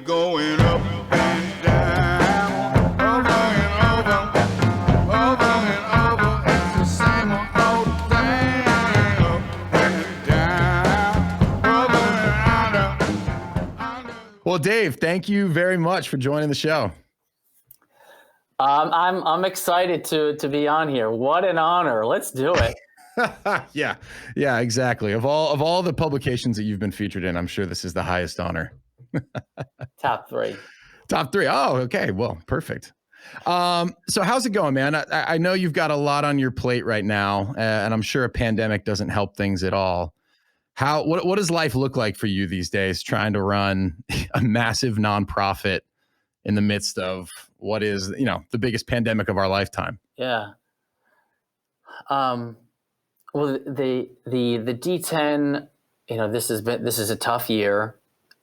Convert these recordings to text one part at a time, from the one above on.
We're going up and down, over and over. It's the same old thing. Up and down, over and under. Well, Dave, thank you very much for joining the show. I'm excited to be on here. What an honor. Let's do it. Yeah, exactly. Of all the publications that you've been featured in, I'm sure this is the highest honor. Top three. Oh, okay. Well, perfect. So how's it going, man? I know you've got a lot on your plate right now, and I'm sure a pandemic doesn't help things at all. What does life look like for you these days, trying to run a massive nonprofit in the midst of what is, the biggest pandemic of our lifetime? Yeah. Well, the D10, this is a tough year.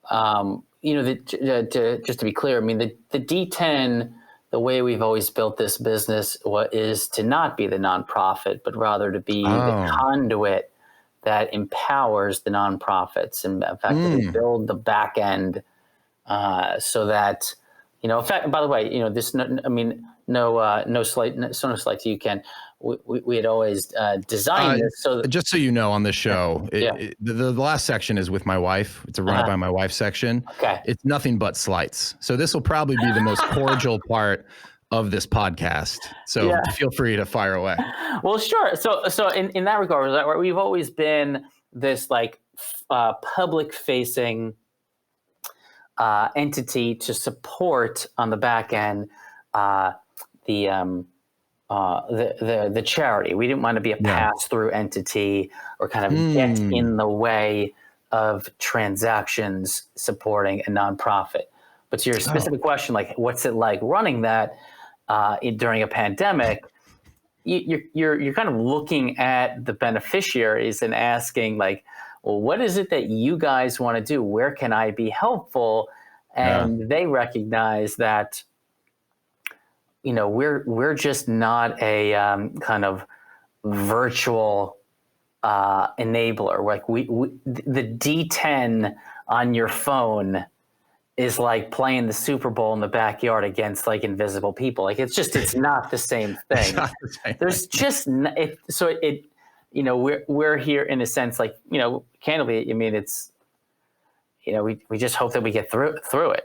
Just to be clear, I mean, the D10, the way we've always built this business is to not be the nonprofit, but rather to be the conduit that empowers the nonprofits. And in fact, we build the back end so that, in fact, by the way, no slight to you, Ken. We had always designed this so that, just so you know, on this show, the last section is with my wife. It's a run by my wife section. Okay. It's nothing but slights. So this will probably be the most cordial part of this podcast. So feel free to fire away. Well, sure. So in that regard, we've always been this public facing entity to support on the back end the charity. We didn't want to be a pass-through entity or kind of get in the way of transactions supporting a nonprofit. But to your specific question, what's it like running that during a pandemic? You're kind of looking at the beneficiaries and asking, well, what is it that you guys want to do? Where can I be helpful? And they recognize that, we're just not a kind of virtual enabler. The D10 on your phone is like playing the Super Bowl in the backyard against invisible people. It's not the same thing. There's just we're here in a sense, candidly, I mean, it's, we just hope that we get through it,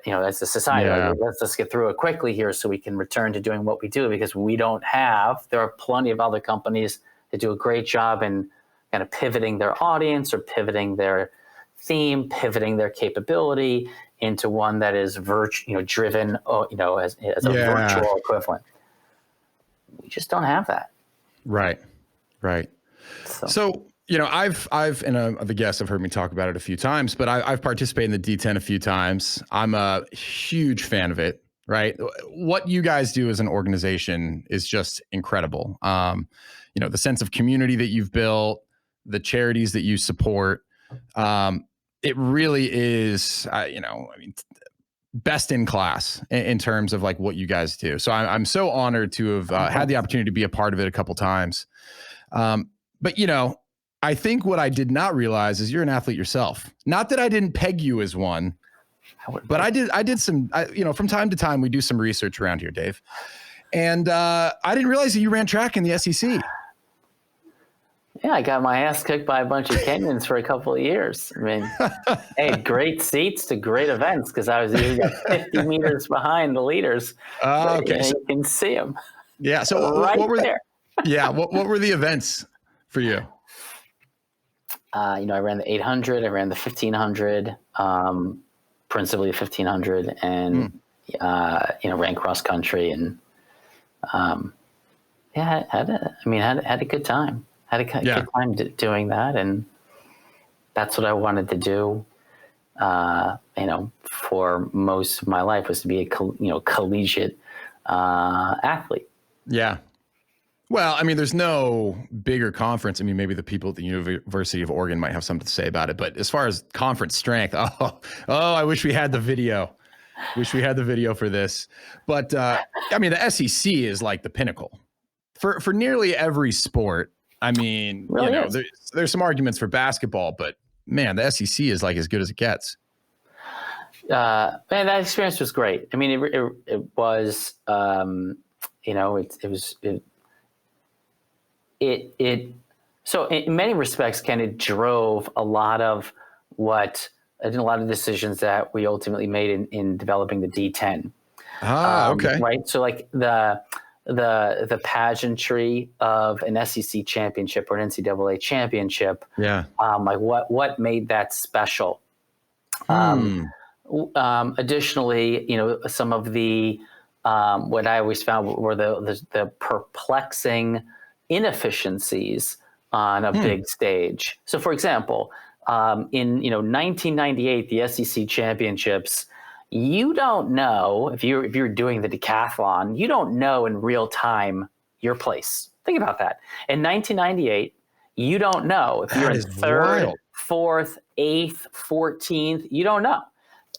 as a society. Let's just get through it quickly here so we can return to doing what we do, because there are plenty of other companies that do a great job in kind of pivoting their audience or pivoting their theme, pivoting their capability into one that is driven, as a virtual equivalent. We just don't have that. Right. So I've and the guests have heard me talk about it a few times, but I've participated in the D10 a few times. I'm a huge fan of it. Right. What you guys do as an organization is just incredible. The sense of community that you've built, the charities that you support. It really is, best in class in terms of what you guys do. So I'm so honored to have had the opportunity to be a part of it a couple times. But I think what I did not realize is you're an athlete yourself. Not that I didn't peg you as one, but I did some, from time to time we do some research around here, Dave. And I didn't realize that you ran track in the SEC. Yeah, I got my ass kicked by a bunch of Kenyans for a couple of years. I mean, hey, great seats to great events because I was usually 50 meters behind the leaders. Okay. You can see them. Yeah. So what were there? What were the events for you? I ran the 800, I ran the 1500, principally the 1500, and ran cross country, and had a good time. Had a good time doing that, and that's what I wanted to do. For most of my life was to be a collegiate athlete. Yeah. Well, I mean, there's no bigger conference. I mean, maybe the people at the University of Oregon might have something to say about it, but as far as conference strength, I wish we had the video. Wish we had the video for this. But the SEC is like the pinnacle for nearly every sport. I mean, really there's some arguments for basketball, but man, the SEC is like as good as it gets. Man, that experience was great. I mean, it was, so in many respects, Ken, it drove a lot of decisions that we ultimately made in developing the D10. Okay. Right. So like the pageantry of an SEC championship or an NCAA championship. Yeah. Like what made that special? Additionally, some of the what I always found were the perplexing inefficiencies on a big stage. So, for example, in 1998, the SEC championships, you don't know if you're doing the decathlon, you don't know in real time your place. Think about that. In 1998, you don't know if you're in third, fourth, eighth, 14th. You don't know.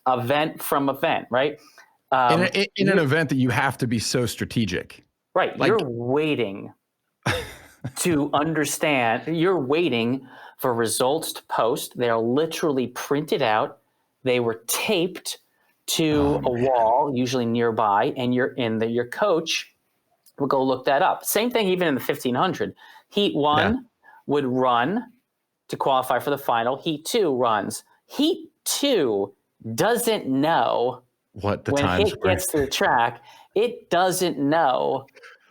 Event from event, right? In an event that you have to be so strategic. Right. Like, you're waiting to understand. You're waiting for results to post. They're literally printed out. They were taped to a wall, usually nearby, and your coach would go look that up. Same thing even in the 1500. Heat 1 would run to qualify for the final. Heat 2 runs. Heat 2 doesn't know what the when times it gets to the track. It doesn't know,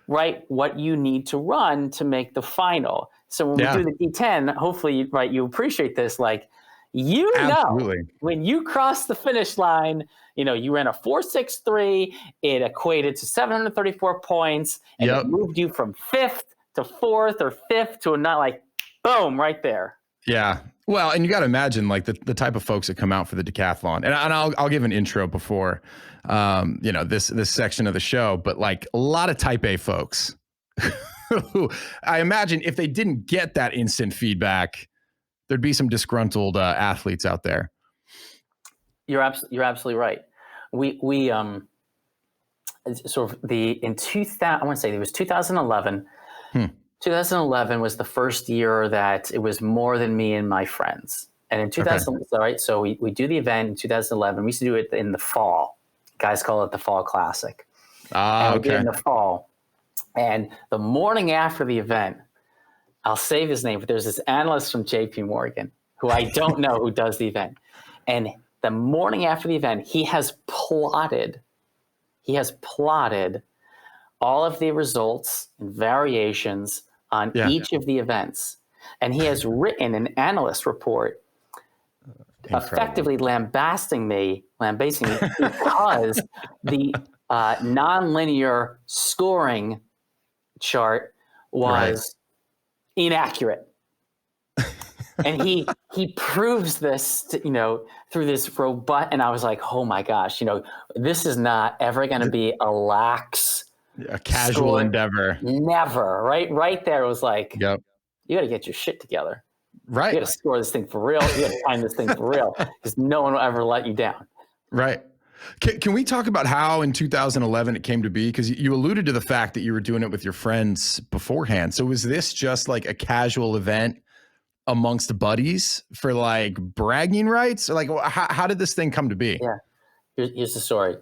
right, what you need to run to make the final. So when we do the D10, hopefully, right, you appreciate this. Like, know, when you cross the finish line, you ran a 4.63. It equated to 734 points, and it moved you from 5th to 4th or 5th to not like, boom, right there. Yeah. Well, and you got to imagine like the type of folks that come out for the decathlon, and I'll give an intro before, this section of the show, but like a lot of type A folks who I imagine if they didn't get that instant feedback, there'd be some disgruntled athletes out there. You're absolutely right. We sort of in 2000, I want to say it was 2011. 2011 was the first year that it was more than me and my friends. And in 2000, right? So we do the event in 2011. We used to do it in the fall. Guys call it the Fall Classic. And we did it in the fall. And the morning after the event, I'll save his name, but there's this analyst from JP Morgan who I don't know who does the event. And the morning after the event, he has plotted all of the results and variations on each of the events. And he has written an analyst report effectively lambasting me because the nonlinear scoring chart was inaccurate. And he proves this, through this robust, and I was like, oh my gosh, this is not ever going to be a casual endeavor. Never. Right there. It was like, you got to get your shit together. Right. You got to score this thing for real. You got to time this thing for real, because no one will ever let you down. Right. Can we talk about how in 2011 it came to be? Because you alluded to the fact that you were doing it with your friends beforehand. So was this just like a casual event amongst buddies for like bragging rights? Or like, how did this thing come to be? Yeah. Here's the story.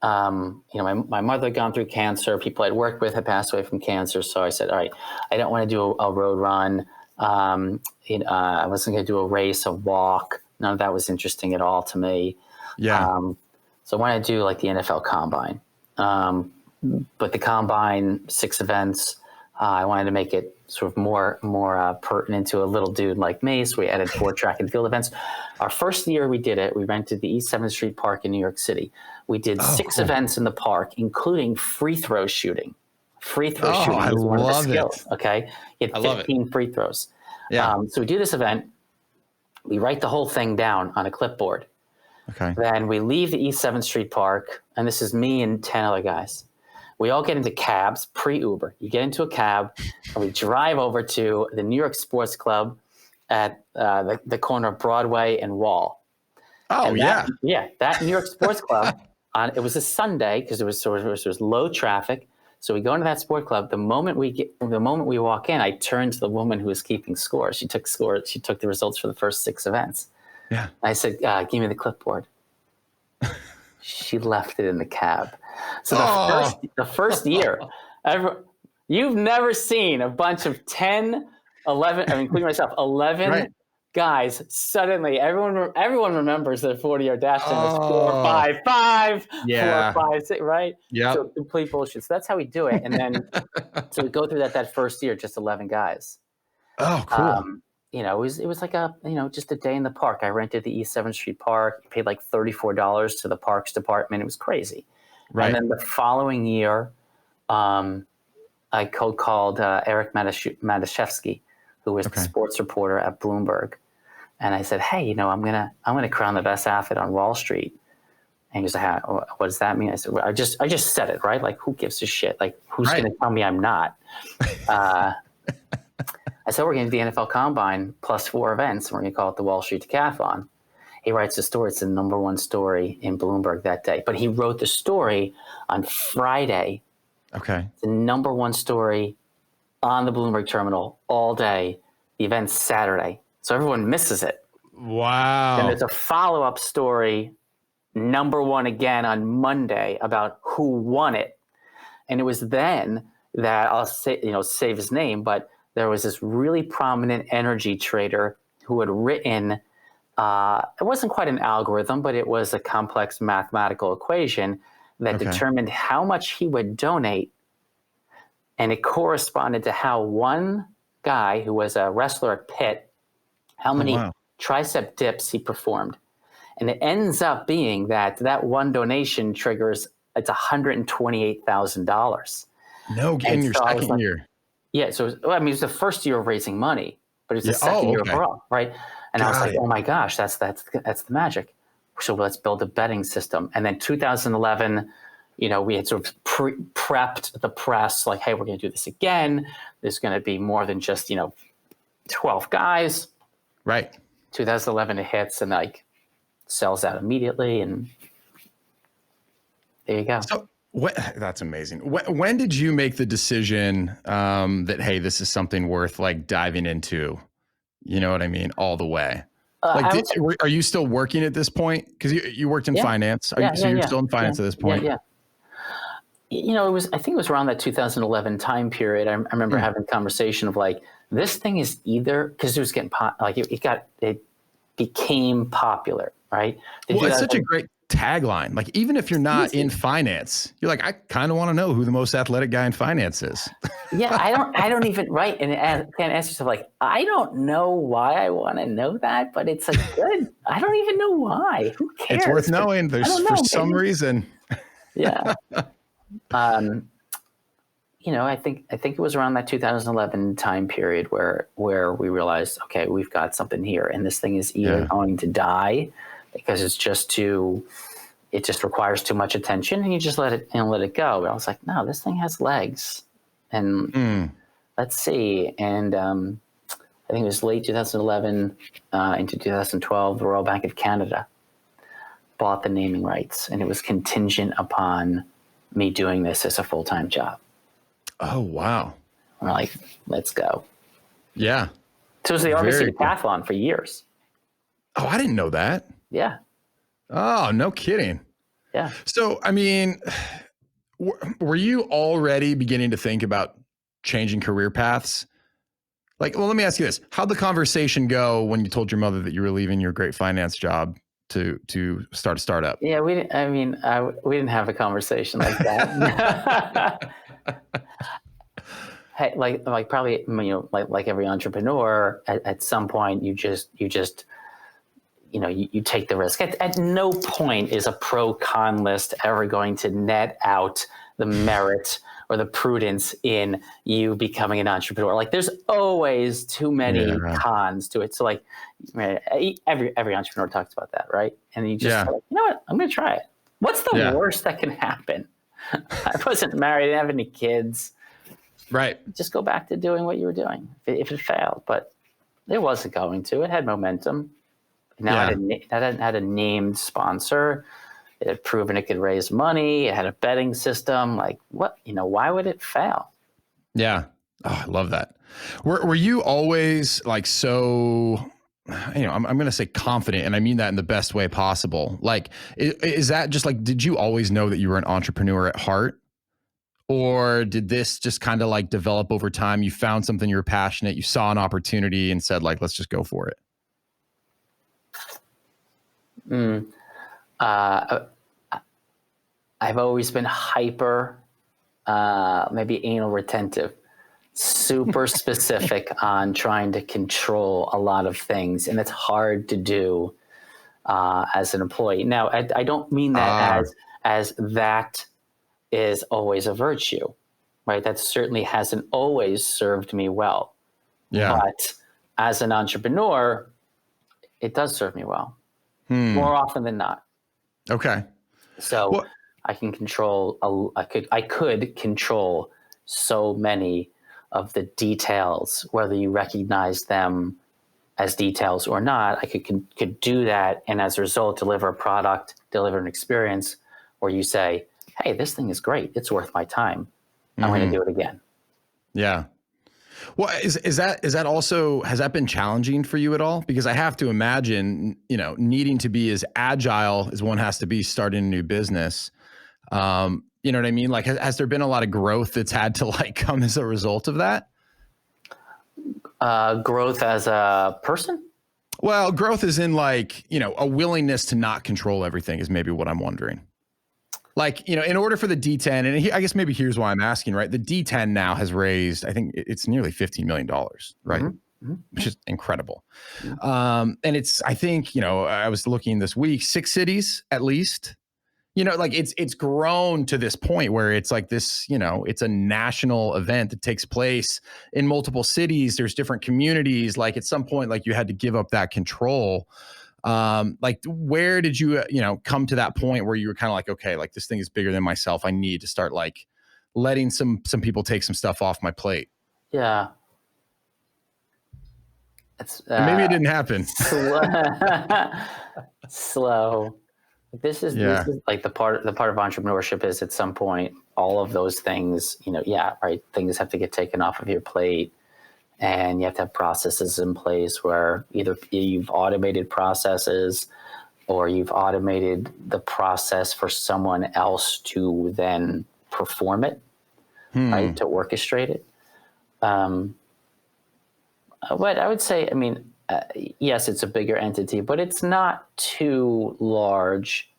My mother had gone through cancer. People I'd worked with had passed away from cancer. So I said, all right, I don't want to do a road run. I wasn't going to do a race, a walk. None of that was interesting at all to me. Yeah. So I wanted to do like the NFL Combine. But the Combine, 6 events, I wanted to make it sort of more pertinent to a little dude like me. So we added 4 track and field events. Our first year we did it, we rented the East 7th Street Park in New York City. We did 6 events in the park, including free throw shooting. Free throw shooting is one of the skills. Okay. You had 15 free throws. Yeah. So we do this event. We write the whole thing down on a clipboard. Okay. Then we leave the East 7th Street Park, and this is me and 10 other guys. We all get into cabs, pre-Uber. You get into a cab, and we drive over to the New York Sports Club at the corner of Broadway and Wall. Oh, and that New York Sports Club, it was a Sunday because it was low traffic. So we go into that sport club. The moment we walk in, I turn to the woman who was keeping score. She took the results for the first 6 events. Yeah. I said, give me the clipboard. She left it in the cab. So Oh. the first year, you've never seen a bunch of 10, 11, I mean, including myself, 11 Right. guys. Suddenly, everyone remembers their 40-yard dash and it's 4, Oh. 5, 5, Yeah. 4, 5, 6, right? Yep. So complete bullshit. So that's how we do it. And then, so we go through that first year, just 11 guys. Oh, cool. You know, it was like just a day in the park. I rented the East 7th Street Park, paid like $34 to the parks department. It was crazy. Right. And then the following year, I cold called Eric Matashevsky, who was the sports reporter at Bloomberg. And I said, hey, you know, I'm gonna crown the best athlete on Wall Street. And he was like, what does that mean? I said, well, I just said it, right? Like, who gives a shit? Like, who's going to tell me I'm not? I said, we're going to do the NFL Combine plus 4 events. And we're going to call it the Wall Street Decathlon. He writes the story. It's the #1 story in Bloomberg that day. But he wrote the story on Friday. Okay. The #1 story on the Bloomberg terminal all day. The event's Saturday. So everyone misses it. Wow. And there's a follow-up story, #1 again on Monday about who won it. And it was then that I'll say, save his name, but there was this really prominent energy trader who had written, it wasn't quite an algorithm, but it was a complex mathematical equation that determined how much he would donate. And it corresponded to how one guy who was a wrestler at Pitt, how many tricep dips he performed. And it ends up being that one donation triggers, it's $128,000. No, in your second year. Yeah, so it was the first year of raising money, but it's the second year overall, right? And I was like, oh my gosh, that's the magic. So let's build a betting system. And then 2011, we had sort of prepped the press, like, hey, we're going to do this again. There's going to be more than just 12 guys. Right. 2011 it hits and like sells out immediately, and there you go. So, that's amazing. When did you make the decision that, hey, this is something worth like diving into? You know what I mean? All the way. Are you still working at this point? Because you worked in finance. You're still in finance at this point? Yeah. I think it was around that 2011 time period. I remember having a conversation of like, this thing is either, because it was getting it became popular, right? It's such a great tagline. Like, even if you're not in finance, you're like, I kind of want to know who the most athletic guy in finance is. Yeah, I don't even, right? And can ask yourself, like, I don't know why I want to know that, but it's like good. I don't even know why. Who cares? It's worth knowing. For some reason. Yeah. I think it was around that 2011 time period where we realized, okay, we've got something here, and this thing is either going to die because it just requires too much attention, and you just let it go. But I was like, no, this thing has legs, and let's see. And I think it was late 2011 into 2012, the Royal Bank of Canada bought the naming rights, and it was contingent upon me doing this as a full-time job. Oh, wow. I'm like, let's go. Yeah. So it was the RBC Decathlon for years. Oh, I didn't know that. Yeah. Oh, no kidding. Yeah. So, I mean, were you already beginning to think about changing career paths? Like, well, let me ask you this. How'd the conversation go when you told your mother that you were leaving your great finance job to start a startup? Yeah, we didn't have a conversation like that. Hey, like probably, like every entrepreneur, at some point you take the risk. At no point is a pro-con list ever going to net out the merit or the prudence in you becoming an entrepreneur. Like, there's always too many cons to it. So like, every entrepreneur talks about that, right? And you just like, you know what? I'm going to try it. What's the worst that can happen? I wasn't married. I didn't have any kids. Right. Just go back to doing what you were doing if it failed. But it wasn't going to. It had momentum. Now it had a named sponsor. It had proven it could raise money. It had a betting system. Like, what? Why would it fail? Yeah. Oh, I love that. Were you always like so I'm going to say confident, and I mean that in the best way possible. Like, is that just like, did you always know that you were an entrepreneur at heart? Or did this just kind of like develop over time? You found something you were passionate, you saw an opportunity and said like, let's just go for it. I've always been hyper, maybe anal retentive, super specific on trying to control a lot of things. And it's hard to do as an employee. Now, I don't mean that as that is always a virtue, right? That certainly hasn't always served me well. Yeah. But as an entrepreneur, it does serve me well more often than not. Okay. So I can control, I could control so many of the details, whether you recognize them as details or not. I could do that, and as a result, deliver a product, deliver an experience where you say, hey, this thing is great. It's worth my time. I'm going to do it again. Yeah. Well, is that also, has that been challenging for you at all? Because I have to imagine, needing to be as agile as one has to be starting a new business. You know what I mean? Like, has there been a lot of growth that's had to like come as a result of that? Growth as a person? Well, growth is in like, a willingness to not control everything is maybe what I'm wondering. Like, in order for the D10, and I guess maybe here's why I'm asking, right? The D10 now has raised, I think it's nearly $15 million, right? Mm-hmm. Which is incredible. And it's, I think, I was looking this week, 6 cities at least, like it's grown to this point where it's like this, it's a national event that takes place in multiple cities. There's different communities. Like at some point, like you had to give up that control. Like where did you, come to that point where you were kind of like, okay, like this thing is bigger than myself. I need to start like letting some people take some stuff off my plate. Yeah. It's, maybe it didn't happen. Slow. This is like the part of entrepreneurship is at some point, all of those things, right. Things have to get taken off of your plate. And you have to have processes in place where either you've automated processes or you've automated the process for someone else to then perform it, right, to orchestrate it. But I would say, yes, it's a bigger entity, but it's not too large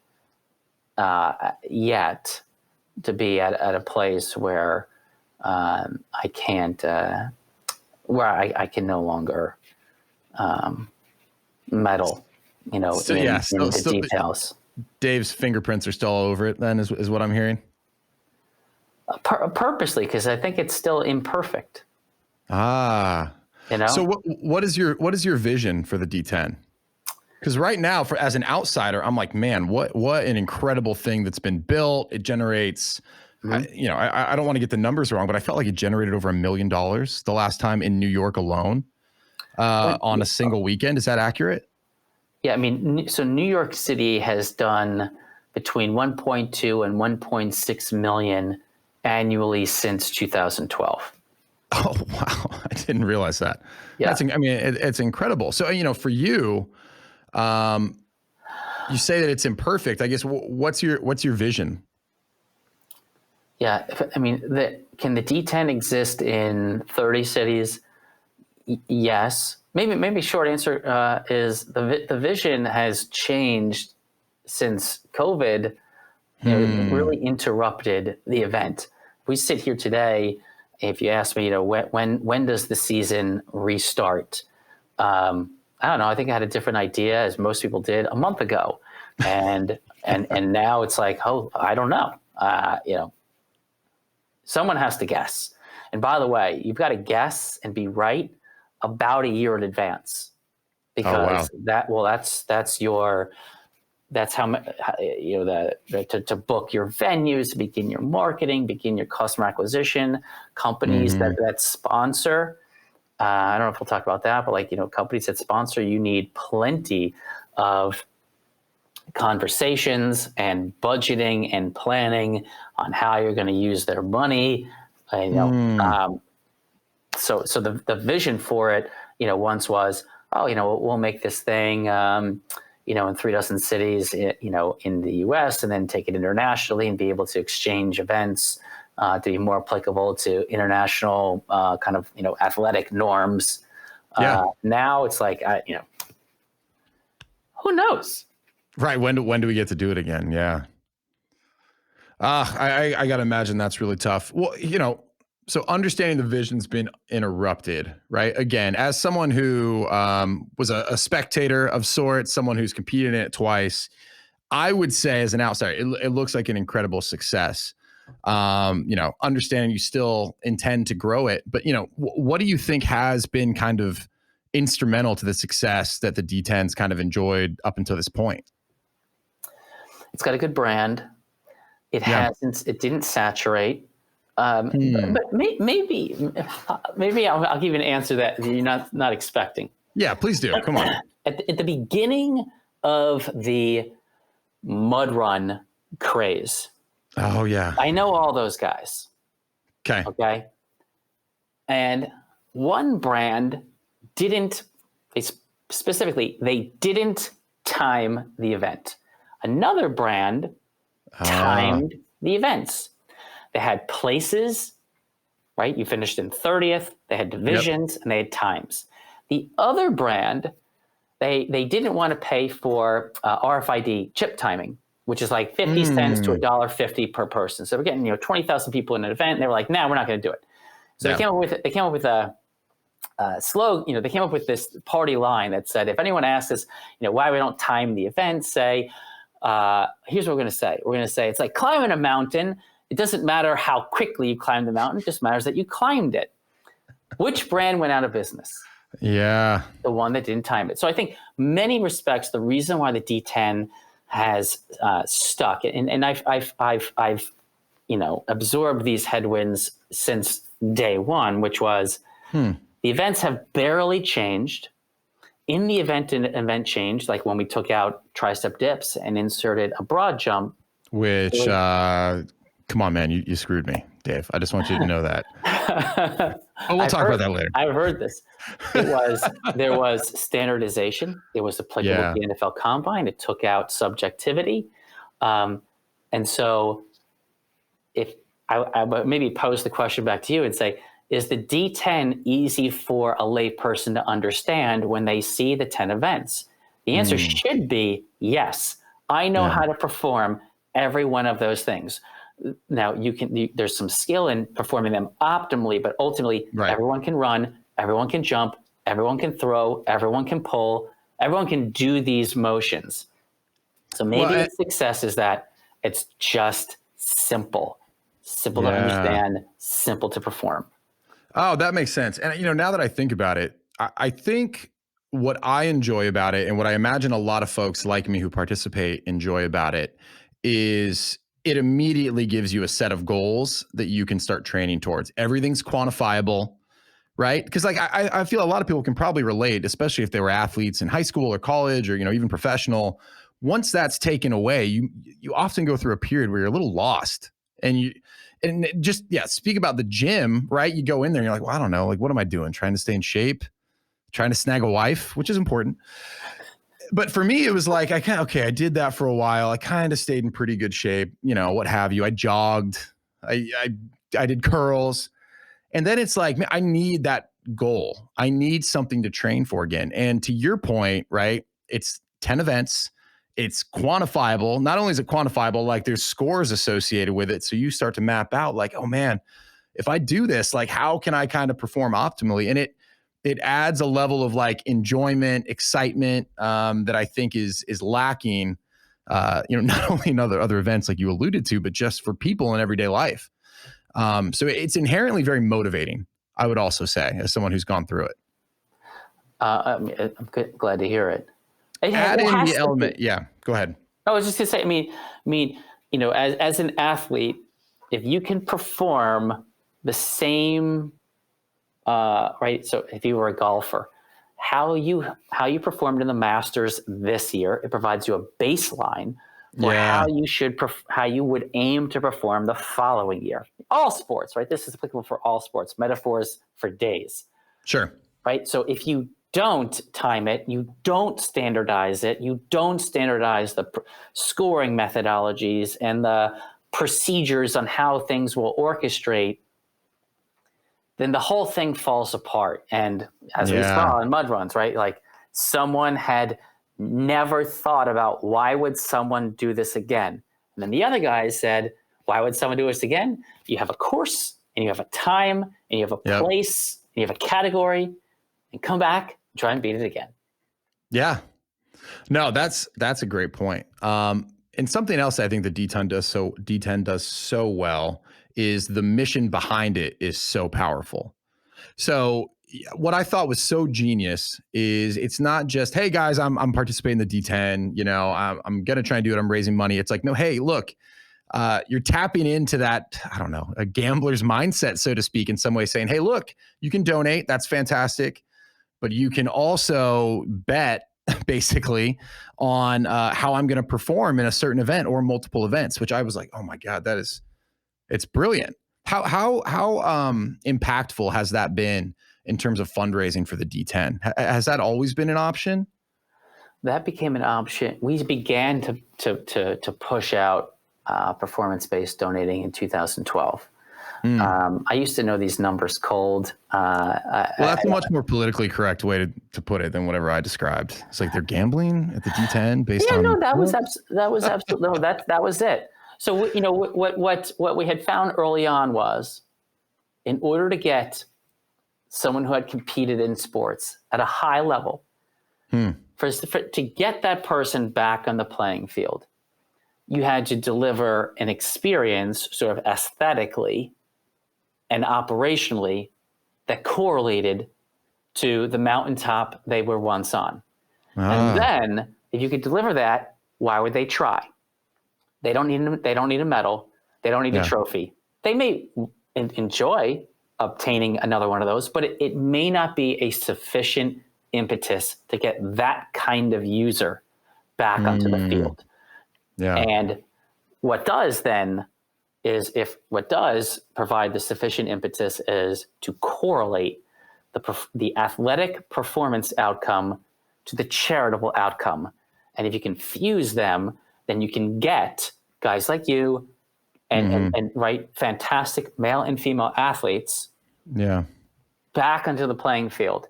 yet to be at a place where I can't... where I can no longer meddle, in the details. Dave's fingerprints are still all over it then is what I'm hearing. Purposely, because I think it's still imperfect. So what is your vision for the D10? Because right now, as an outsider, I'm like, man, what an incredible thing that's been built. It generates... I don't want to get the numbers wrong, but I felt like it generated over $1 million the last time in New York alone on a single weekend. Is that accurate? Yeah. So New York City has done between 1.2 and 1.6 million annually since 2012. Oh, wow. I didn't realize that. Yeah. It's incredible. So, for you, you say that it's imperfect. I guess what's your vision? Yeah, can the D10 exist in 30 cities? Yes. Maybe short answer is the vision has changed since COVID. It really interrupted the event. We sit here today. If you ask me, when does the season restart? I don't know. I think I had a different idea, as most people did, a month ago, and now it's like, oh, I don't know. Someone has to guess. And by the way, you've got to guess and be right about a year in advance, because that's how to book your venues, to begin your marketing, begin your customer acquisition, companies that sponsor. I don't know if we'll talk about that, but companies that sponsor, you need plenty of conversations and budgeting and planning on how you're going to use their money. So the vision for it, once was, oh, we'll make this thing, in 36 cities, in the US, and then take it internationally and be able to exchange events to be more applicable to international athletic norms. Yeah. Now it's like, who knows? Right. When do we get to do it again? Yeah. I got to imagine that's really tough. Well, so understanding the vision's been interrupted, right? Again, as someone who was a spectator of sorts, someone who's competed in it twice, I would say as an outsider, it looks like an incredible success. Understanding you still intend to grow it, but what do you think has been kind of instrumental to the success that the D10's kind of enjoyed up until this point? It's got a good brand. It didn't saturate. But maybe I'll give you an answer that you're not expecting. Yeah, please do. Come on. At the beginning of the mud run craze. Oh yeah. I know all those guys. Okay. And one brand they didn't time the event. Another brand timed the events. They had places, right? You finished in 30th. They had divisions and they had times. The other brand, they didn't want to pay for RFID chip timing, which is like 50 cents to $1.50 per person. So we're getting 20,000 people in an event. And they were like, nah, we're not going to do it. So they came up with a slogan. They came up with this party line that said, if anyone asks us, why we don't time the event, say, here's what we're going to say. We're going to say it's like climbing a mountain. It doesn't matter how quickly you climb the mountain. It just matters that you climbed it. Which brand went out of business? Yeah. The one that didn't time it. So I think many respects, the reason why the D10 has stuck, and I've absorbed these headwinds since day one, which was the events have barely changed. In the event change, like when we took out tricep dips and inserted a broad jump. Which, come on, man, you screwed me, Dave. I just want you to know that. We'll talk about that later. I've heard this. There was standardization. It was applicable to the NFL Combine. It took out subjectivity. And so if I maybe pose the question back to you and say, is the D10 easy for a lay person to understand when they see the 10 events? The answer should be yes. I know how to perform every one of those things. Now there's some skill in performing them optimally, but ultimately everyone can run, everyone can jump, everyone can throw, everyone can pull, everyone can do these motions. So maybe the success is that it's just simple to understand, simple to perform. Oh, that makes sense. And now that I think about it, I think what I enjoy about it and what I imagine a lot of folks like me who participate enjoy about it is it immediately gives you a set of goals that you can start training towards. Everything's quantifiable, right? Because I feel a lot of people can probably relate, especially if they were athletes in high school or college or, even professional. Once that's taken away, you often go through a period where you're a little lost and speak about the gym, right? You go in there and you're like, well, I don't know. Like, what am I doing? Trying to stay in shape, trying to snag a wife, which is important. But for me, it was like, I did that for a while. I kind of stayed in pretty good shape, what have you. I jogged, I did curls. And then it's like, man, I need that goal. I need something to train for again. And to your point, right? It's 10 events. It's quantifiable. Not only is it quantifiable, like there's scores associated with it. So you start to map out like, oh man, if I do this, like how can I kind of perform optimally? And it adds a level of like enjoyment, excitement that I think is lacking, not only in other events like you alluded to, but just for people in everyday life. So it's inherently very motivating, I would also say, as someone who's gone through it. I'm glad to hear it. Add in the element. Yeah, go ahead. I was just gonna say, I mean, as an athlete, if you can perform the same, right? So if you were a golfer, how you performed in the Masters this year, it provides you a baseline for how you would aim to perform the following year. All sports, right? This is applicable for all sports. Metaphors for days. Sure. Right. So if you don't time it, you don't standardize it, you don't standardize the scoring methodologies and the procedures on how things will orchestrate, then the whole thing falls apart. And as we saw in mud runs, right? Like someone had never thought about, why would someone do this again? And then the other guys said, why would someone do this again? You have a course and you have a time and you have a place and you have a category, and come back and try and beat it again. Yeah. No, that's a great point. And something else I think the D10 does so well is the mission behind it is so powerful. So what I thought was so genius is it's not just, hey guys, I'm participating in the D10, you know, I'm going to try and do it. I'm raising money. It's like, no, hey, look, you're tapping into that, I don't know, a gambler's mindset, so to speak, in some way, saying, hey, look, you can donate. That's fantastic. But you can also bet basically on how I'm going to perform in a certain event or multiple events, which I was like, oh my God, it's brilliant. How impactful has that been in terms of fundraising for the D10? Has that always been an option? That became an option. We began to push out performance-based donating in 2012. I used to know these numbers cold. Well, that's a much more politically correct way to put it than whatever I described. It's like they're gambling at the D10 based on. No, that was absolutely no. That was it. So you know what we had found early on was, in order to get someone who had competed in sports at a high level, to get that person back on the playing field, you had to deliver an experience sort of aesthetically and operationally that correlated to the mountaintop they were once on. And then if you could deliver that, why would they try? They don't need a medal. They don't need a trophy. They may enjoy obtaining another one of those, but it may not be a sufficient impetus to get that kind of user back onto the field. Yeah. And what does provide the sufficient impetus is to correlate the athletic performance outcome to the charitable outcome. And if you can fuse them, then you can get guys like you and fantastic male and female athletes back onto the playing field.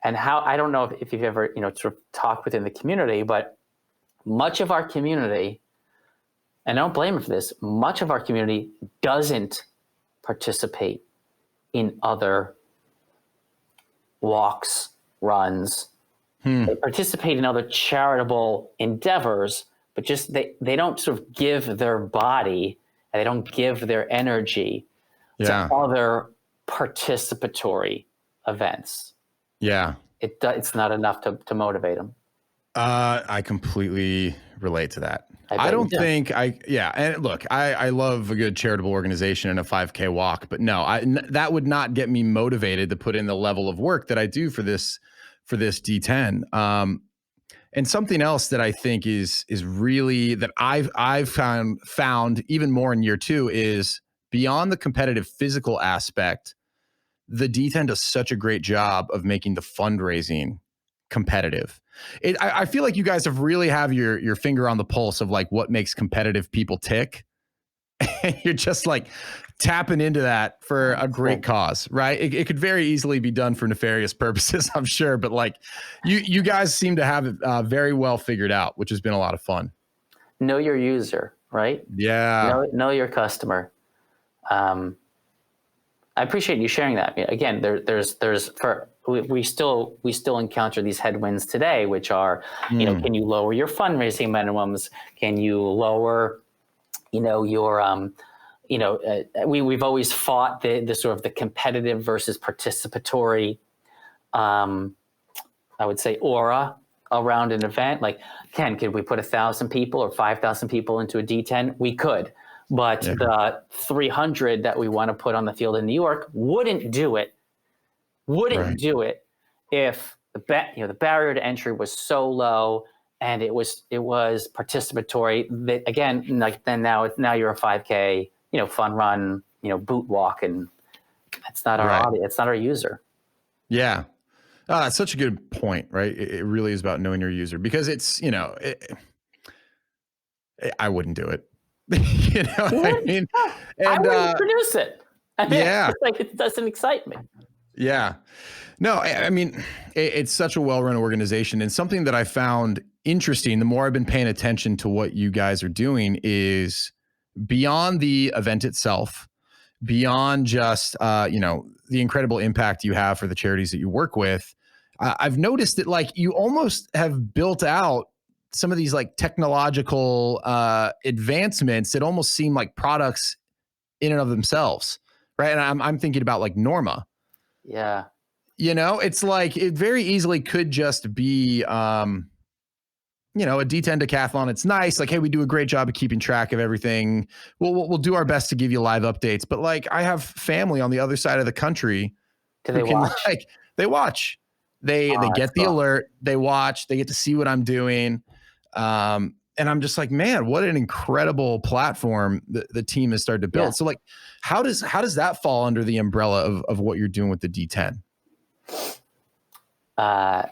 And how, I don't know if you've ever, sort of talked within the community, but much of our community, and I don't blame them for this, much of our community doesn't participate in other walks, runs. They participate in other charitable endeavors, but just they don't sort of give their body and they don't give their energy to other participatory events. Yeah. It's not enough to motivate them. I completely relate to that. I don't think and look, I love a good charitable organization and a 5K walk, but no, that would not get me motivated to put in the level of work that I do for this D10. And something else that I think is really that I've found even more in year 2 is beyond the competitive physical aspect, the D10 does such a great job of making the fundraising competitive. I feel like you guys have really have your finger on the pulse of like what makes competitive people tick. And you're just like tapping into that for a great cause, right? It could very easily be done for nefarious purposes, I'm sure. But like you guys seem to have it very well figured out, which has been a lot of fun. Know your user, right? Yeah. Know your customer. I appreciate you sharing that. Again, we still encounter these headwinds today, which are, can you lower your fundraising minimums? Can you lower, your, we've always fought the sort of the competitive versus participatory, I would say, aura around an event. Like, could we put 1,000 people or 5,000 people into a D10? We could. But the 300 that we want to put on the field in New York wouldn't do it. Do it if the barrier to entry was so low and it was participatory. That, again, like then now you're a 5K, fun run, boot walk, and it's not our audience, it's not our user. Yeah. That's such a good point, right? It really is about knowing your user, because it's, I wouldn't do it. You know what I mean? No, I And wouldn't produce it. I mean, yeah, it's like, it doesn't excite me. yeah. No, I mean, it's such a well-run organization, and something that I found interesting, the more I've been paying attention to what you guys are doing, is beyond the event itself, beyond just, the incredible impact you have for the charities that you work with. I've noticed that, like, you almost have built out some of these like technological advancements that almost seem like products in and of themselves, right? And I'm thinking about like Norma. Yeah. It's like it very easily could just be, a D10 Decathlon. It's nice. Like, hey, we do a great job of keeping track of everything. We'll do our best to give you live updates. But like, I have family on the other side of the country. Do they watch? They watch. They get the alert. They watch. They get to see what I'm doing. And I'm just like, man, what an incredible platform the team has started to build. Yeah. So like, how does that fall under the umbrella of what you're doing with the D10?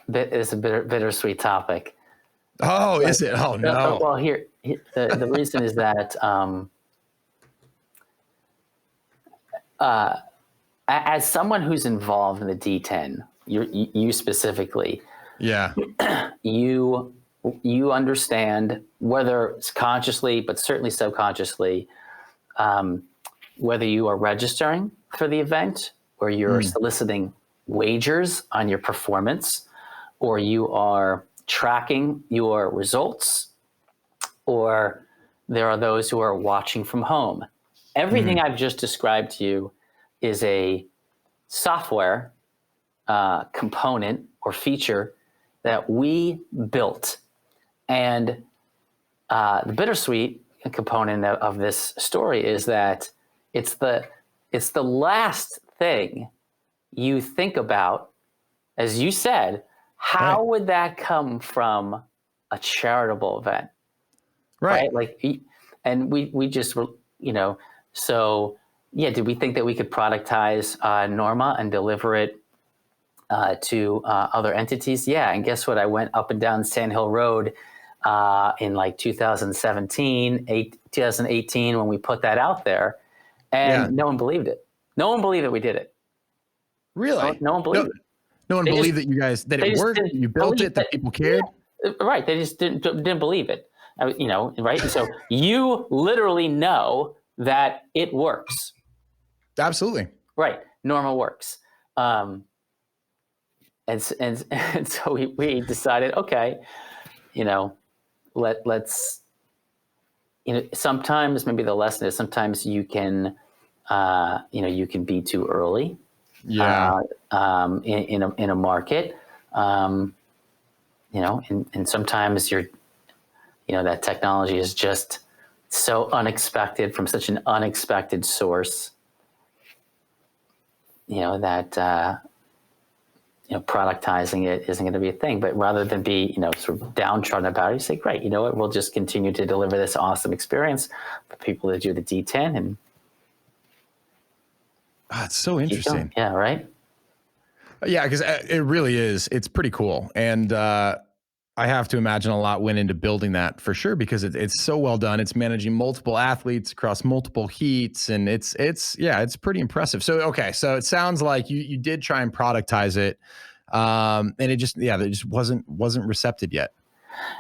It's a bittersweet topic. Oh, is it? Oh no. Well, here the reason is that as someone who's involved in the D10, you specifically, yeah, you understand, whether it's consciously but certainly subconsciously, whether you are registering for the event, or you're soliciting wagers on your performance, or you are tracking your results, or there are those who are watching from home. Everything I've just described to you is a software component or feature that we built. And the bittersweet component of this story is that it's the last thing you think about. As you said, how would that come from a charitable event? Right? Like, and we just, so yeah, did we think that we could productize Norma and deliver it to other entities? Yeah. And guess what? I went up and down Sand Hill Road in like 2018, when we put that out there, and no one believed it. No one believed that we did it. Really? No one believed it. No one believed that you guys, that it worked, you built it, that people cared? Yeah, right. They just didn't believe it. Right? And so you literally know that it works. Absolutely. Right. Norma works. And so we decided, okay, let's, sometimes maybe the lesson is sometimes you can, you can be too early. Yeah. In a market, and sometimes that technology is just so unexpected from such an unexpected source, that, productizing it isn't going to be a thing. But rather than be, sort of downtrodden about it, you say, great, you know what, we'll just continue to deliver this awesome experience for people that do the D10. And it's so interesting. Yeah, right? Yeah, because it really is. It's pretty cool. And I have to imagine a lot went into building that for sure, because it's so well done. It's managing multiple athletes across multiple heats, and it's pretty impressive. So, okay, so it sounds like you did try and productize it, and it just wasn't recepted yet.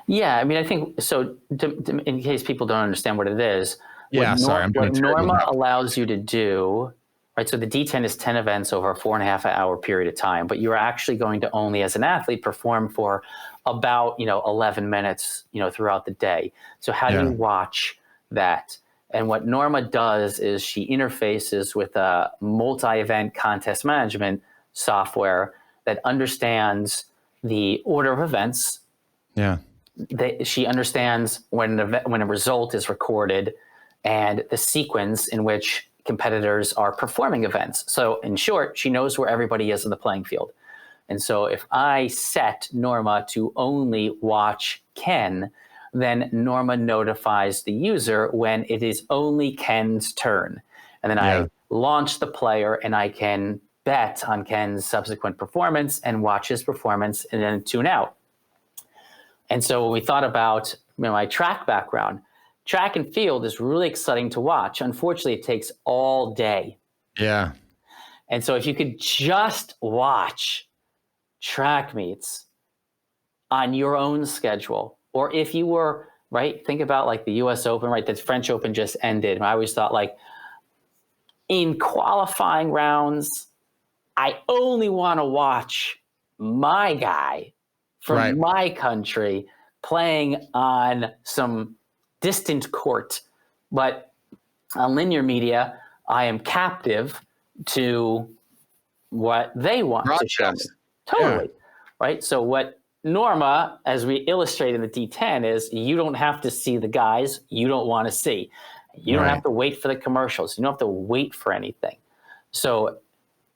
Yeah, I mean, I think so. In case people don't understand what it is, what Norma allows you to do. Right, so the D10 is 10 events over a 4.5 hour period of time, but you're actually going to only, as an athlete, perform for about 11 minutes throughout the day. So how do you watch that? And what Norma does is she interfaces with a multi-event contest management software that understands the order of events. Yeah, she understands when a result is recorded and the sequence in which competitors are performing events. So in short, she knows where everybody is in the playing field. And so if I set Norma to only watch Ken, then Norma notifies the user when it is only Ken's turn. And then I launch the player, and I can bet on Ken's subsequent performance and watch his performance and then tune out. And so when we thought about my track background, track and field is really exciting to watch. Unfortunately, it takes all day. Yeah. And so if you could just watch track meets on your own schedule, or if you were, right, think about like the US Open, right, the French Open just ended. And I always thought like in qualifying rounds, I only want to watch my guy from my country playing on some distant court. But on linear media, I am captive to what they want to show me. Totally. Yeah. Right. So what Norma, as we illustrate in the D10, is you don't have to see the guys you don't want to see. You don't have to wait for the commercials. You don't have to wait for anything. So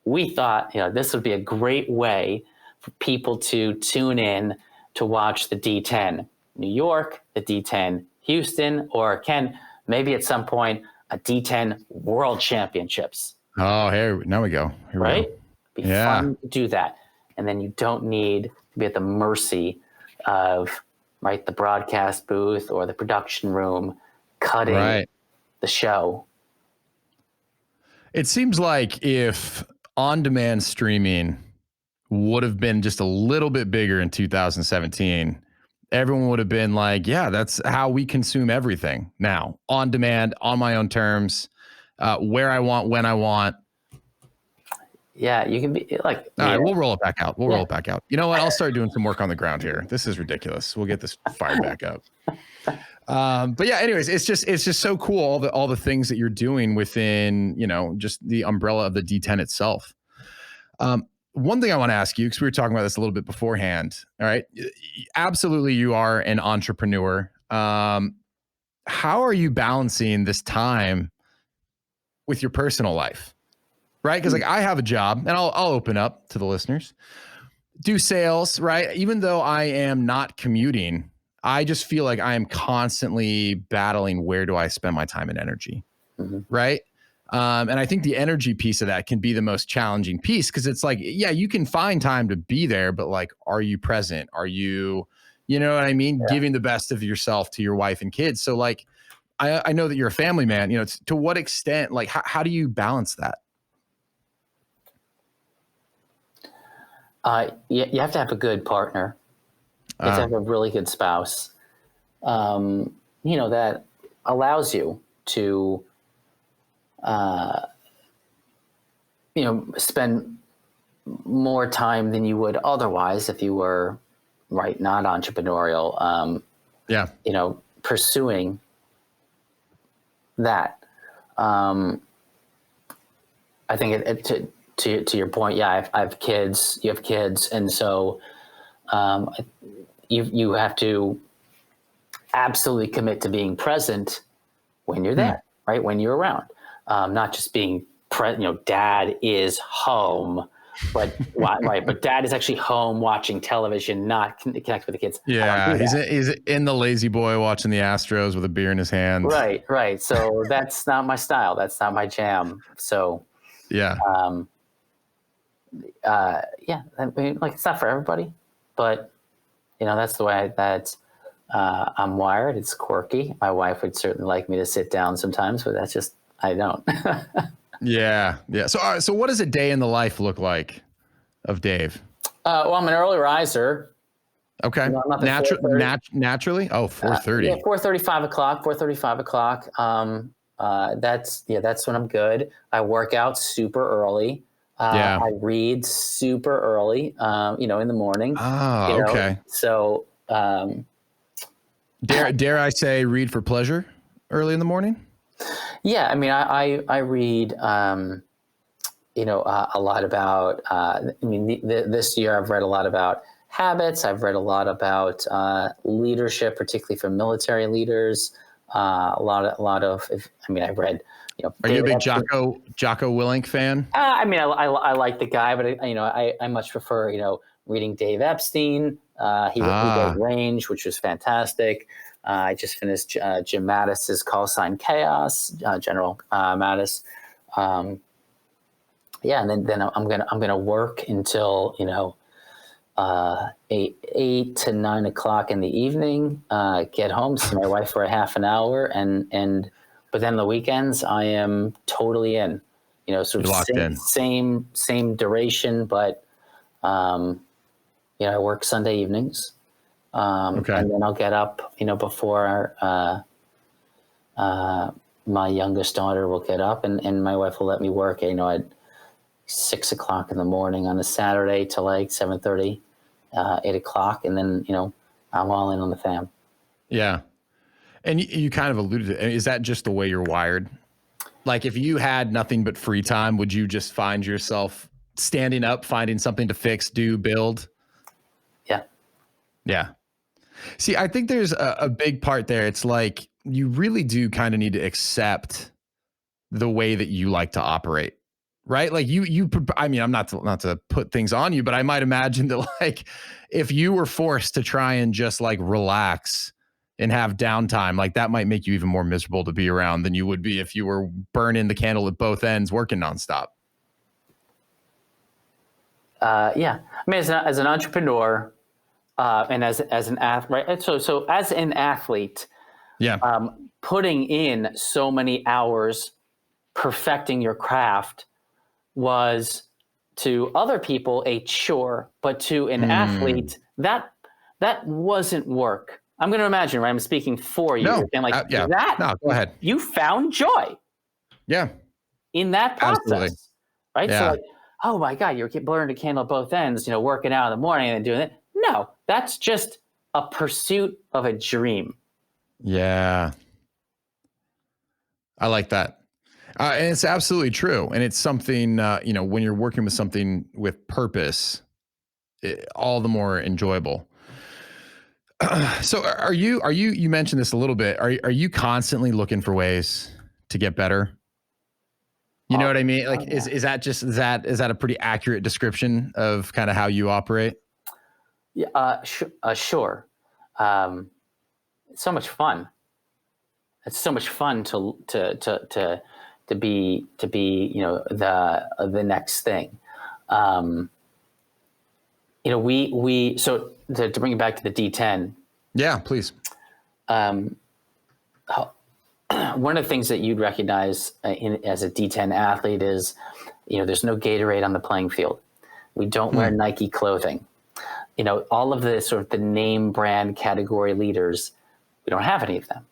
we thought, this would be a great way for people to tune in to watch the D10 New York, the D10 Houston, or Ken, maybe at some point, a D10 World Championships. Oh, here, now we go. Here right? We go. Be fun to do that. And then you don't need to be at the mercy of, the broadcast booth or the production room cutting the show. It seems like if on-demand streaming would have been just a little bit bigger in 2017, everyone would have been like, yeah, that's how we consume everything now. On demand, on my own terms, where I want, when I want. Yeah, you can be like... All right, we'll roll it back out. Roll it back out. You know what? I'll start doing some work on the ground here. This is ridiculous. We'll get this fired back up. But yeah, anyways, it's just so cool, all the things that you're doing within, just the umbrella of the D10 itself. One thing I want to ask you, because we were talking about this a little bit beforehand. All right. Absolutely. You are an entrepreneur. How are you balancing this time with your personal life? Right. Because I have a job, and I'll open up to the listeners, do sales, right? Even though I am not commuting, I just feel like I am constantly battling, where do I spend my time and energy? Mm-hmm. Right. And I think the energy piece of that can be the most challenging piece, because it's like, yeah, you can find time to be there, but like, are you present? Are you, you know what I mean? Yeah. Giving the best of yourself to your wife and kids. So like, I know that you're a family man, to what extent, like, how do you balance that? You have to have a good partner. You have to have a really good spouse, that allows you to, spend more time than you would otherwise if you were not entrepreneurial, pursuing that. I think to your point, yeah, I have kids, you have kids. And so, you have to absolutely commit to being present when you're there, right? When you're around, not just being dad is home, but but dad is actually home watching television, not connect with the kids. Yeah, he's in the lazy boy watching the Astros with a beer in his hand. Right. So that's not my style. That's not my jam. So yeah, I mean, it's not for everybody, but that's the way that I'm wired. It's quirky. My wife would certainly like me to sit down sometimes, but that's just I don't. Yeah. So what does a day in the life look like of Dave? Well, I'm an early riser. Okay. Naturally? Oh, 4:30. Yeah, 4:30, 5 o'clock, 4:30, 5 o'clock. That's when I'm good. I work out super early. I read super early, in the morning. Oh, okay. So, dare I say read for pleasure early in the morning? Yeah. I mean, I read, a lot about, this year I've read a lot about habits. I've read a lot about, leadership, particularly from military leaders. I've read, Are you a big Jocko Willink fan? I like the guy, but I much prefer, reading Dave Epstein. He wrote Range, which was fantastic. I just finished Jim Mattis's Call Sign Chaos, General Mattis. yeah, and then I'm gonna work until, 8 to 9 o'clock in the evening. Get home, see my wife for a half an hour, but then the weekends I am totally in. Sort You're of locked in. same duration, but I work Sunday evenings, Okay. and then I'll get up, before my youngest daughter will get up, and my wife will let me work, at 6 o'clock in the morning on a Saturday to like 7:30, 8 o'clock, and then I'm all in on the fam. Yeah. And you kind of alluded to it. Is that just the way you're wired? Like if you had nothing but free time, would you just find yourself standing up, finding something to fix, do, build? Yeah. Yeah. See, I think there's a big part there. It's like you really do kind of need to accept the way that you like to operate, right? Like I mean, I'm not to put things on you, but I might imagine that like if you were forced to try and just like relax and have downtime, like that might make you even more miserable to be around than you would be if you were burning the candle at both ends, working nonstop. Yeah. I mean, as an entrepreneur, and as an athlete, right? So as an athlete, Yeah. putting in so many hours perfecting your craft was to other people a chore, but to an athlete that wasn't work. I'm going to imagine, right? I'm speaking for you. No. And like Yeah. that, No, go ahead. you found joy Yeah. in that process, Absolutely. right? Yeah. So like, oh my God, you're burning a candle at both ends, working out in the morning and doing it. No, that's just a pursuit of a dream. Yeah. I like that. And it's absolutely true. And it's something, when you're working with something with purpose, all the more enjoyable. So you mentioned this a little bit. Are you constantly looking for ways to get better? You know what I mean? Like, yeah. is that a pretty accurate description of kind of how you operate? Yeah, sure. It's so much fun. It's so much fun to be the next thing. We so to bring it back to the D10. Yeah, please. One of the things that you'd recognize as a D10 athlete is, there's no Gatorade on the playing field. We don't wear Nike clothing. All of the sort of the name brand category leaders, we don't have any of them.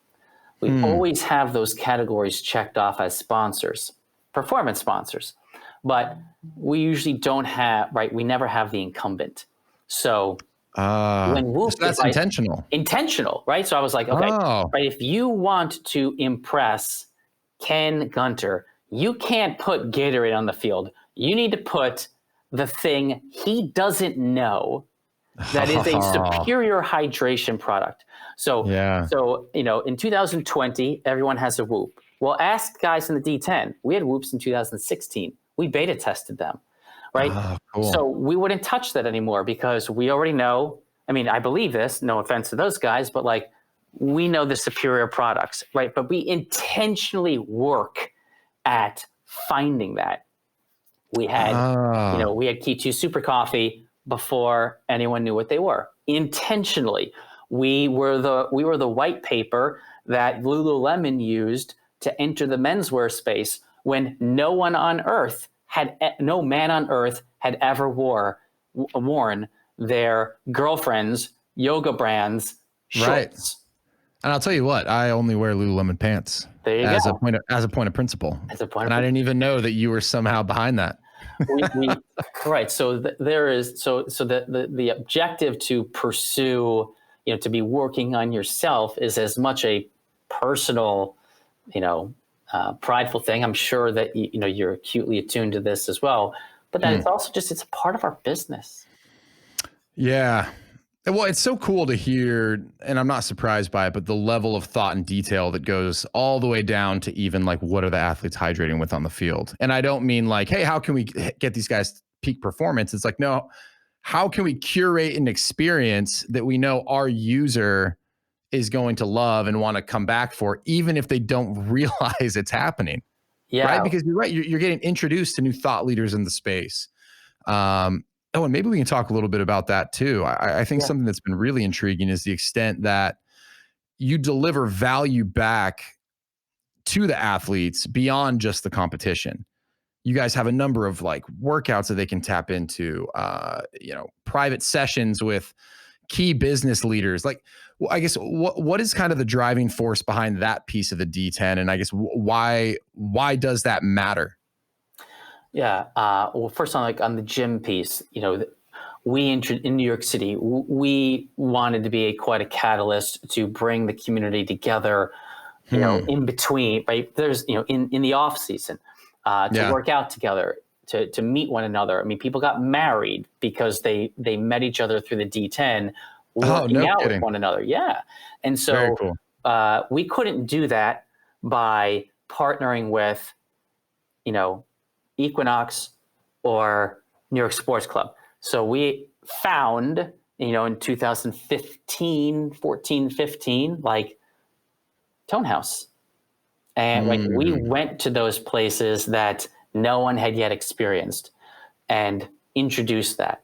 We always have those categories checked off as sponsors, performance sponsors, but we usually don't have, right? We never have the incumbent. So when Whoop, so that's intentional, right? So I was like, okay, right. If you want to impress Ken Gunter, you can't put Gatorade on the field. You need to put the thing he doesn't know that is a superior hydration product. So in 2020, everyone has a Whoop. Well, ask guys in the D10. We had Whoops in 2016. We beta tested them, right? Cool. So we wouldn't touch that anymore because we already know. I mean, I believe this. No offense to those guys, but like we know the superior products, right? But we intentionally work at finding that. We had, we had Key2 Super Coffee before anyone knew what they were. Intentionally, we were the white paper that Lululemon used to enter the menswear space when no man on earth had ever worn their girlfriend's yoga brand's shorts. Right. And I'll tell you what, I only wear Lululemon pants as a point of principle. And I didn't even know that you were somehow behind that. Right. So the objective to pursue, to be working on yourself is as much a personal, prideful thing. I'm sure that you're acutely attuned to this as well, but that it's also it's a part of our business. Yeah. Well, it's so cool to hear, and I'm not surprised by it, but the level of thought and detail that goes all the way down to even like, what are the athletes hydrating with on the field? And I don't mean like, hey, how can we get these guys peak performance? It's like, no, how can we curate an experience that we know our user is going to love and want to come back for, even if they don't realize it's happening? Yeah. right? Because you're right. You're getting introduced to new thought leaders in the space. And maybe we can talk a little bit about that too. I think something that's been really intriguing is the extent that you deliver value back to the athletes beyond just the competition. You guys have a number of like workouts that they can tap into, private sessions with key business leaders. Like, I guess what is kind of the driving force behind that piece of the D10? And I guess why does that matter? Yeah. Well, first on the gym piece, we in New York City, we wanted to be quite a catalyst to bring the community together, in between, right? There's, in the off season, to work out together, to meet one another. I mean, people got married because they met each other through the D10, working out with one another. Yeah. And so Very cool. We couldn't do that by partnering with, Equinox or New York Sports Club. So we found, in 2015, 14, 15, like Tone House. And like we went to those places that no one had yet experienced and introduced that.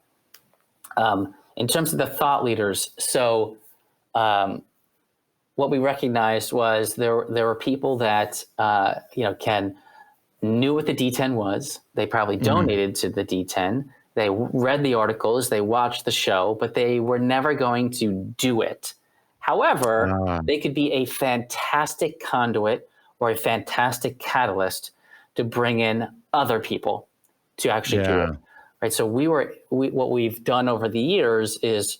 In terms of the thought leaders, so what we recognized was there were people that Ken knew what the D10 was. They probably donated to the D10. They read the articles, they watched the show, but they were never going to do it. However, they could be a fantastic conduit or a fantastic catalyst to bring in other people to actually do it. Right. So what we've done over the years is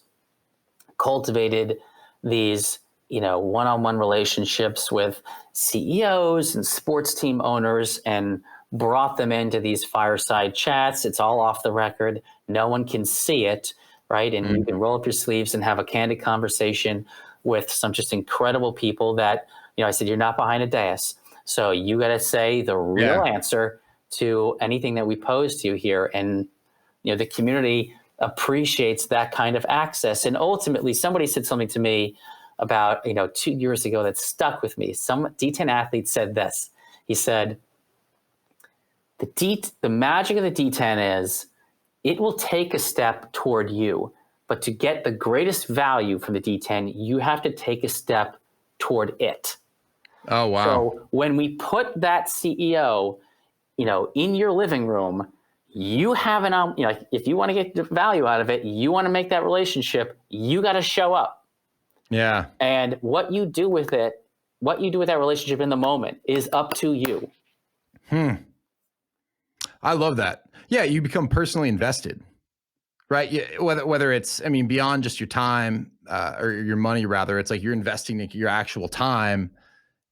cultivated these, one-on-one relationships with CEOs and sports team owners and brought them into these fireside chats. It's all off the record. No one can see it. Right. And you can roll up your sleeves and have a candid conversation with some just incredible people that, I said, you're not behind a dais. So you got to say the real answer to anything that we pose to you here. And, the community appreciates that kind of access. And ultimately, somebody said something to me about, 2 years ago that stuck with me. Some D10 athlete said this. He said, the magic of the D10 is it will take a step toward you. But to get the greatest value from the D10, you have to take a step toward it. Oh, wow. So when we put that CEO, in your living room, you have if you want to get value out of it, you want to make that relationship, you got to show up. Yeah. And what you do with it, what you do with that relationship in the moment is up to you. I love that. Yeah. You become personally invested. Right. Whether it's, beyond just your time or your money, rather, it's like you're investing in your actual time,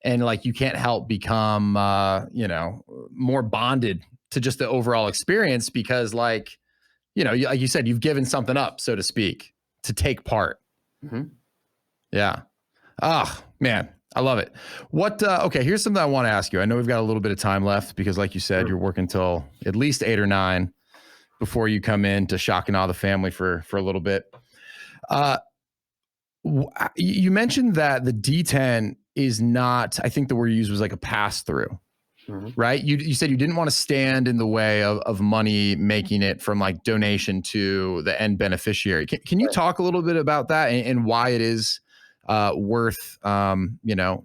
and like you can't help become, more bonded to just the overall experience because, like you said, you've given something up, so to speak, to take part. Yeah. Oh, man. I love it. Okay. Here's something I want to ask you. I know we've got a little bit of time left because, like you said, you're working till at least 8 or 9. Before you come in to shock and awe the family for a little bit. You mentioned that the D10 is not, I think the word you used was like a pass through, right? You said you didn't want to stand in the way of money, making it from like donation to the end beneficiary. Can you talk a little bit about that and why it is worth,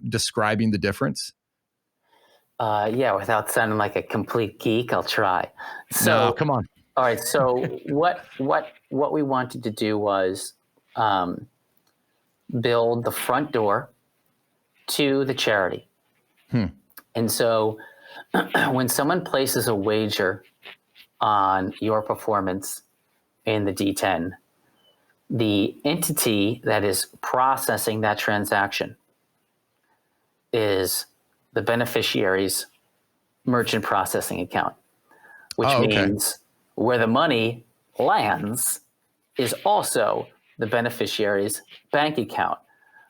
describing the difference? Without sounding like a complete geek, I'll try. So come on. All right. So what we wanted to do was build the front door to the charity. And so when someone places a wager on your performance in the D10, the entity that is processing that transaction is the beneficiary's merchant processing account, which means where the money lands is also the beneficiary's bank account,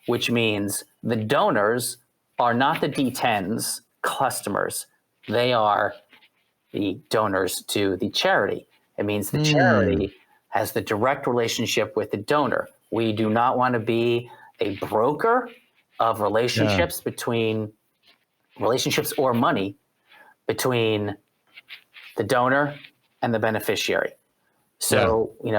which means the donors are not the D10's customers. They are the donors to the charity. It means the charity has the direct relationship with the donor. We do not want to be a broker of relationships between relationships or money between the donor and the beneficiary. So, in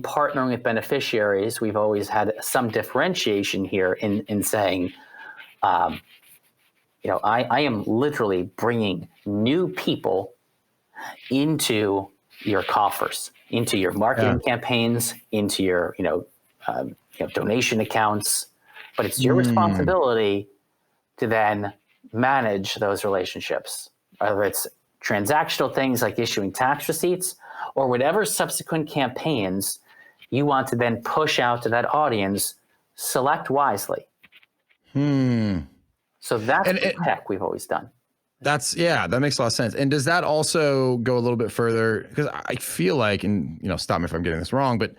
partnering with beneficiaries, we've always had some differentiation here in saying, I am literally bringing new people into your coffers, into your marketing campaigns, into your, donation accounts, but it's your responsibility to then manage those relationships, whether it's transactional things like issuing tax receipts or whatever subsequent campaigns you want to then push out to that audience. Select wisely. So that's the tech we've always done. That makes a lot of sense. And does that also go a little bit further? Because I feel like, and stop me if I'm getting this wrong, but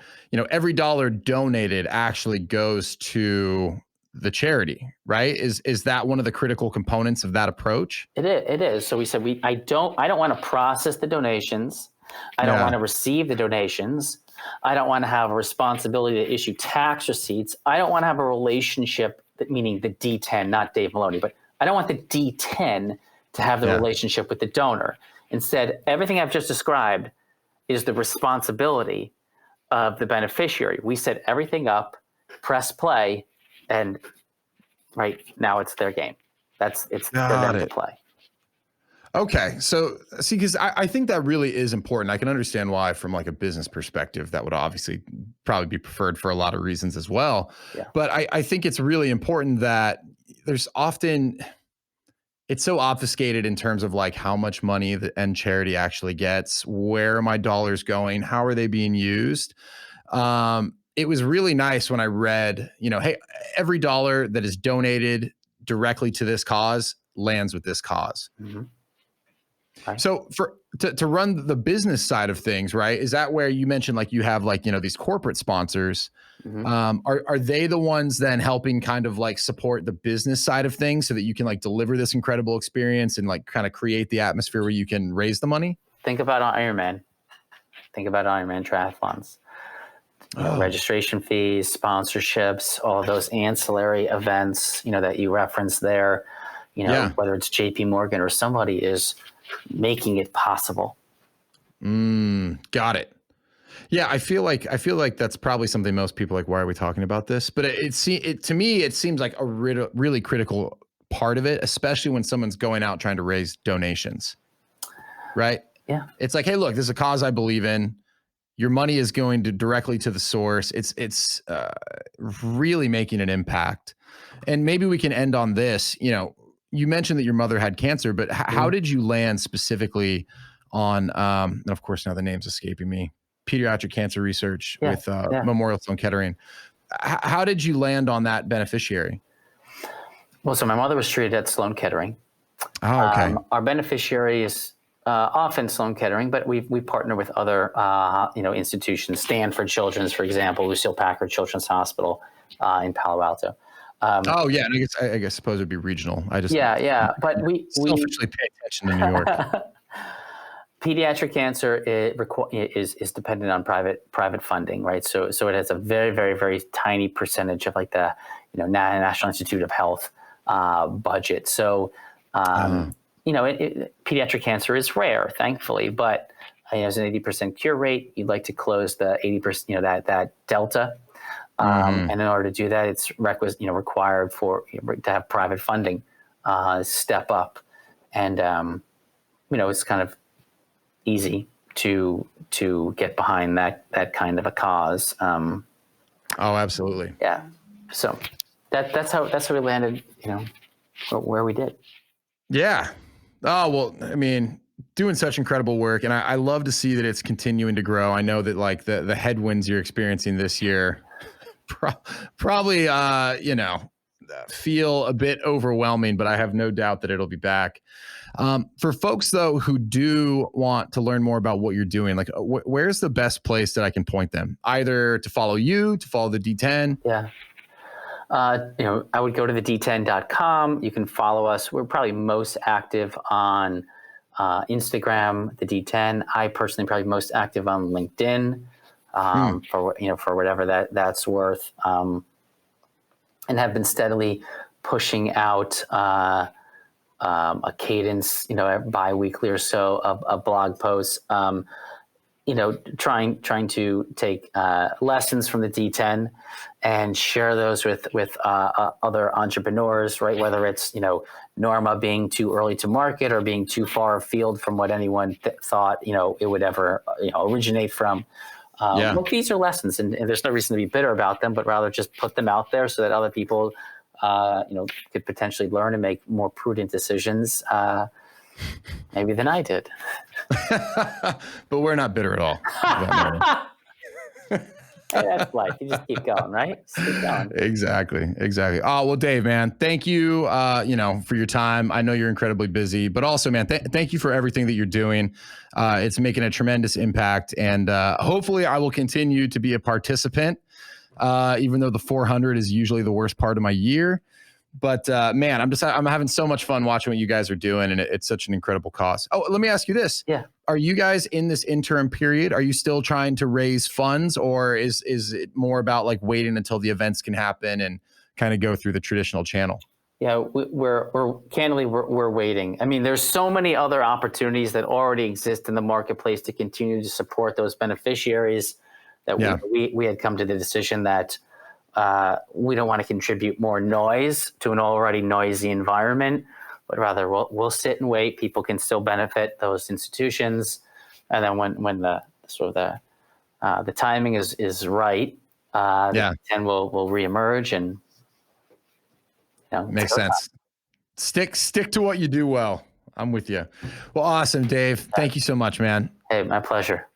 every dollar donated actually goes to the charity, right? Is that one of the critical components of that approach? It is. So we said I don't want to process the donations. I don't want to receive the donations. I don't want to have a responsibility to issue tax receipts. I don't want to have a relationship, meaning the D10, not Dave Maloney, but I don't want the D10 to have the relationship with the donor. Instead, everything I've just described is the responsibility of the beneficiary. We set everything up, press play, and right now it's their game. It's for them to play. Okay. So see, because I think that really is important. I can understand why from like a business perspective, that would obviously probably be preferred for a lot of reasons as well. Yeah. But I think it's really important that there's often, it's so obfuscated in terms of like how much money the end charity actually gets, where are my dollars going, how are they being used? It was really nice when I read, hey, every dollar that is donated directly to this cause lands with this cause. Mm-hmm. Okay. So to run the business side of things, right? Is that where you mentioned like you have like, these corporate sponsors? Mm-hmm. Are they the ones then helping kind of like support the business side of things so that you can like deliver this incredible experience and like kind of create the atmosphere where you can raise the money? Think about Ironman. Think about Ironman triathlons. Registration fees, sponsorships, all those ancillary events, that you referenced there, whether it's JP Morgan or somebody is making it possible. Got it. Yeah. I feel like that's probably something most people like, why are we talking about this? But to me, it seems like a really critical part of it, especially when someone's going out trying to raise donations. Right. Yeah. It's like, hey, look, this is a cause I believe in. Your money is going directly to the source. It's really making an impact. And maybe we can end on this. You mentioned that your mother had cancer, but how did you land specifically on, and of course now the name's escaping me, pediatric cancer research with Memorial Sloan Kettering. How did you land on that beneficiary? Well, so my mother was treated at Sloan Kettering. Oh, okay. Our beneficiary is often Sloan Kettering, but we partner with other institutions. Stanford Children's, for example, Lucille Packard Children's Hospital in Palo Alto. And I suppose it'd be regional. I just but we selfishly pay attention to New York. Pediatric cancer is dependent on private funding, right? So it has a very, very, very tiny percentage of like the National Institute of Health budget. So pediatric cancer is rare, thankfully, but there's an 80% cure rate. You'd like to close the 80%, that delta. And in order to do that, it's required to have private funding step up. And, it's kind of easy to get behind that kind of a cause. Oh, absolutely. Yeah. So that's how we landed, where we did. Yeah. Oh, well, I mean, doing such incredible work. And I love to see that it's continuing to grow. I know that like the headwinds you're experiencing this year probably, feel a bit overwhelming, but I have no doubt that it'll be back. For folks though, who do want to learn more about what you're doing, like where's the best place that I can point them, either to follow you, to follow the D10? Yeah. I would go to the D10.com. You can follow us. We're probably most active on Instagram, the D10. I personally probably most active on LinkedIn for whatever that's worth, and have been steadily pushing out a cadence, bi-weekly or so of blog posts. Trying to take lessons from the D10 and share those with other entrepreneurs, right? Whether it's Norma being too early to market or being too far afield from what anyone thought it would ever originate from. Look, these are lessons, and there's no reason to be bitter about them, but rather just put them out there so that other people could potentially learn and make more prudent decisions, maybe than I did. But we're not bitter at all. Hey, that's life. You just keep going, right? Just keep going. Exactly. Oh, well, Dave, man, thank you, for your time. I know you're incredibly busy, but also, man, thank you for everything that you're doing. It's making a tremendous impact, and hopefully I will continue to be a participant, even though the 400 is usually the worst part of my year. But man, I'm having so much fun watching what you guys are doing, and it's such an incredible cause. Oh, let me ask you this. Yeah. Are you guys in this interim period? Are you still trying to raise funds, or is it more about like waiting until the events can happen and kind of go through the traditional channel? Yeah, we're waiting. I mean, there's so many other opportunities that already exist in the marketplace to continue to support those beneficiaries that we had come to the decision that we don't want to contribute more noise to an already noisy environment, but rather we'll sit and wait. People can still benefit, those institutions, and then when the timing is right, the 10 will reemerge, and makes sense. Stick to what you do well. I'm with you. Well, awesome, Dave. Thank you so much, man. Hey, my pleasure.